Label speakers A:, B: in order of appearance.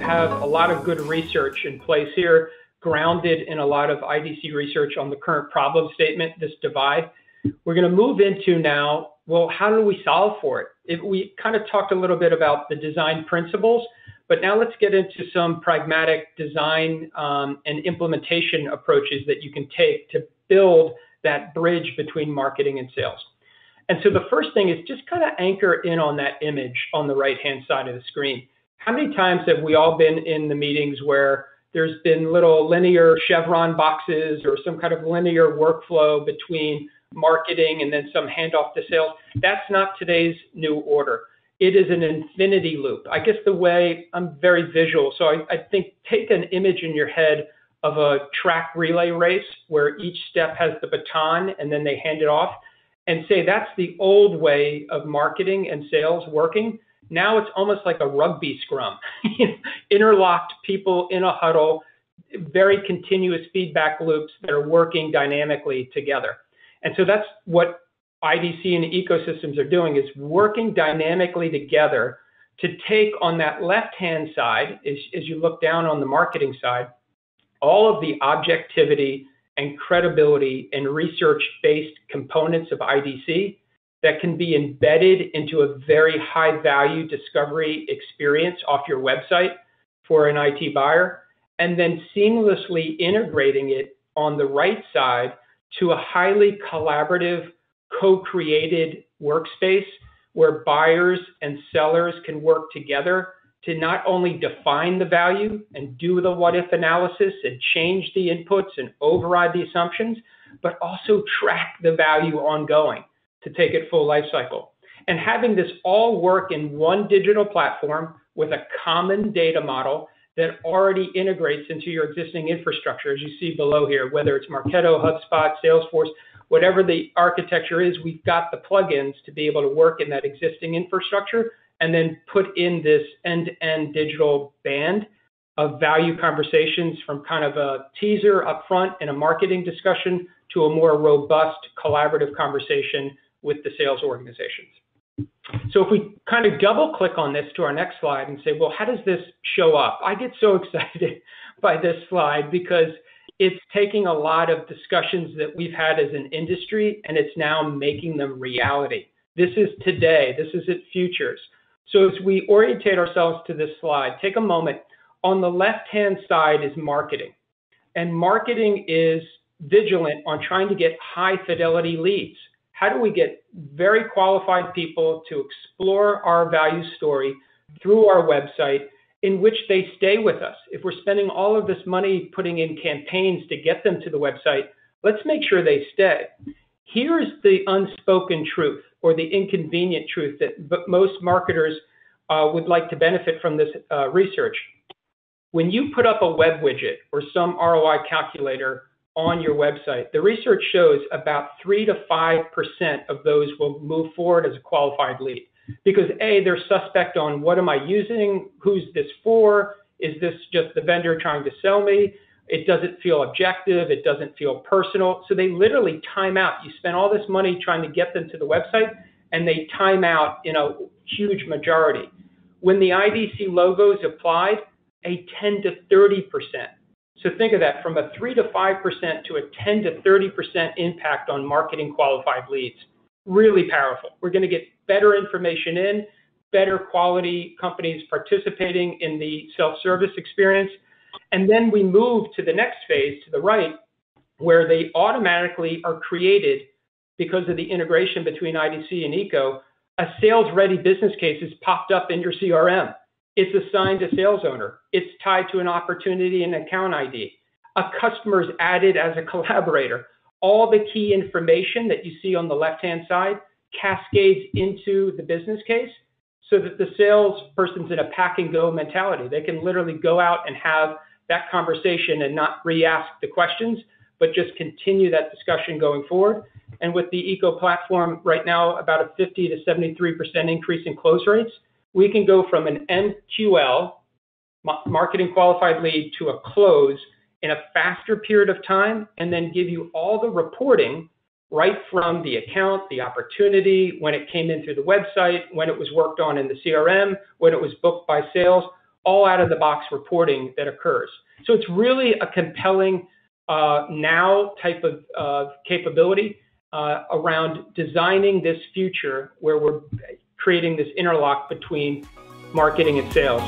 A: have a lot of good research in place here, grounded in a lot of IDC research on the current problem statement, this divide. We're going to move into now, well, how do we solve for it? We kind of talked a little bit about the design principles, but now let's get into some pragmatic design and implementation approaches that you can take to build that bridge between marketing and sales. And so the first thing is just kind of anchor in on that image on the right-hand side of the screen. How many times have we all been in the meetings where there's been little linear chevron boxes or some kind of linear workflow between marketing and then some handoff to sales? That's not today's new order. It is an infinity loop. I guess the way I'm very visual, so I think take an image in your head of a track relay race where each step has the baton and then they hand it off, and say that's the old way of marketing and sales working. Now it's almost like a rugby scrum, interlocked people in a huddle, very continuous feedback loops that are working dynamically together. And so that's what IDC and ecosystems are doing, is working dynamically together to take on that left-hand side, as you look down on the marketing side, all of the objectivity and credibility and research-based components of IDC that can be embedded into a very high-value discovery experience off your website for an IT buyer, and then seamlessly integrating it on the right side to a highly collaborative, co-created workspace where buyers and sellers can work together to not only define the value and do the what-if analysis and change the inputs and override the assumptions, but also track the value ongoing to take it full life cycle. And having this all work in one digital platform with a common data model that already integrates into your existing infrastructure, as you see below here, whether it's Marketo, HubSpot, Salesforce, whatever the architecture is, we've got the plugins to be able to work in that existing infrastructure and then put in this end-to-end digital band of value conversations from kind of a teaser up front in a marketing discussion to a more robust collaborative conversation with the sales organizations. So if we kind of double click on this to our next slide and say, well, how does this show up? I get so excited by this slide because it's taking a lot of discussions that we've had as an industry and it's now making them reality. This is today, this isn't futures. So as we orientate ourselves to this slide, take a moment. On the left-hand side is marketing. And marketing is vigilant on trying to get high fidelity leads. How do we get very qualified people to explore our value story through our website in which they stay with us? If we're spending all of this money putting in campaigns to get them to the website, let's make sure they stay. Here's the unspoken truth or the inconvenient truth that most marketers would like to benefit from this research. When you put up a web widget or some ROI calculator on your website, the research shows about 3 to 5% of those will move forward as a qualified lead. Because A, they're suspect on what am I using, who's this for, is this just the vendor trying to sell me? It doesn't feel objective, it doesn't feel personal. So they literally time out. You spend all this money trying to get them to the website and they time out in a huge majority. When the IDC logo is applied, a 10 to 30%. So think of that, from a 3 to 5% to a 10 to 30% impact on marketing qualified leads. Really powerful. We're going to get better information in, better quality companies participating in the self-service experience. And then we move to the next phase to the right, where they automatically are created because of the integration between IDC and Eco. A sales-ready business case is popped up in your CRM. It's assigned a sales owner. It's tied to an opportunity and account ID. A customer is added as a collaborator. All the key information that you see on the left-hand side cascades into the business case so that the salesperson's in a pack and go mentality. They can literally go out and have that conversation and not re-ask the questions, but just continue that discussion going forward. And with the Eco platform right now, about a 50 to 73% increase in close rates, we can go from an MQL, marketing qualified lead, to a close in a faster period of time, and then give you all the reporting right from the account, the opportunity, when it came in through the website, when it was worked on in the CRM, when it was booked by sales, all out-of-the-box reporting that occurs. So it's really a compelling now type of capability around designing this future where we're creating this interlock between marketing and sales.